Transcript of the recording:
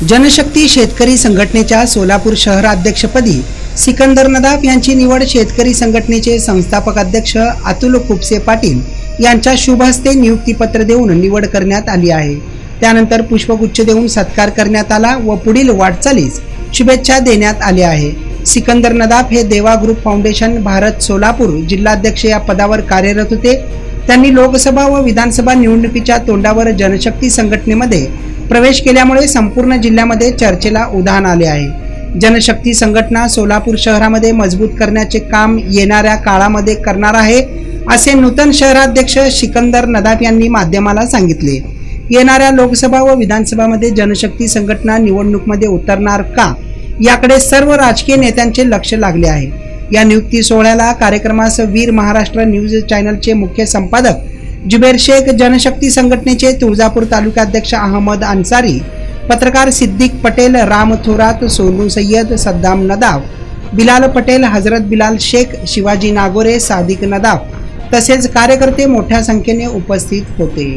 जनशक्ती शेतकरी संघटनेच्या सोलापूर शहराध्यक्षपदी सिकंदर नदाफ यांची निवड शेतकरी संघटनेचे संस्थापक अध्यक्ष अतुल खुपसे पाटील यांच्या शुभ हस्ते नियुक्तीपत्र देऊन निवड करण्यात आली आहे। त्यानंतर पुष्पगुच्छ देऊन सत्कार करण्यात आला व पुढील वाटचालीस शुभेच्छा देण्यात आल्या आहे। सिकंदर नदाफ हे देवा ग्रुप फाउंडेशन भारत सोलापूर जिल्हाध्यक्ष या पदावर कार्यरत होते। त्यांनी लोकसभा व विधानसभा निवडणुकीच्या तोंडावर जनशक्ती संघटनेमध्ये प्रवेश केल्यामुळे संपूर्ण जिल्ह्यामध्ये चर्चेला उधाण आले आहे। जनशक्ती संघटना सोलापूर शहरामध्ये मजबूत करण्याचे काम येणाऱ्या काळामध्ये करणार आहे, असे नूतन शहराध्यक्ष सिकंदर नदाफ यांनी माध्यमाला सांगितले। येणाऱ्या लोकसभा व विधानसभामध्ये जनशक्ती संघटना निवडणुकीमध्ये उतरणार का, याकडे सर्व राजकीय नेत्यांचे लक्ष लागले आहे। या नियुक्ती सोहळ्याला कार्यक्रमास वीर महाराष्ट्र न्यूज चॅनलचे मुख्य संपादक जुबेर शेख, जनशक्ती संघटनेचे तुळजापूर तालुकाध्यक्ष अहमद अन्सारी, पत्रकार सिद्दीक पटेल, राम थोरात, सोनू सय्यद, सद्दाम नदाफ, बिलाल पटेल, हजरत बिलाल शेख, शिवाजी नागोरे, सादिक नदाफ तसेच कार्यकर्ते मोठ्या संख्येने उपस्थित होते।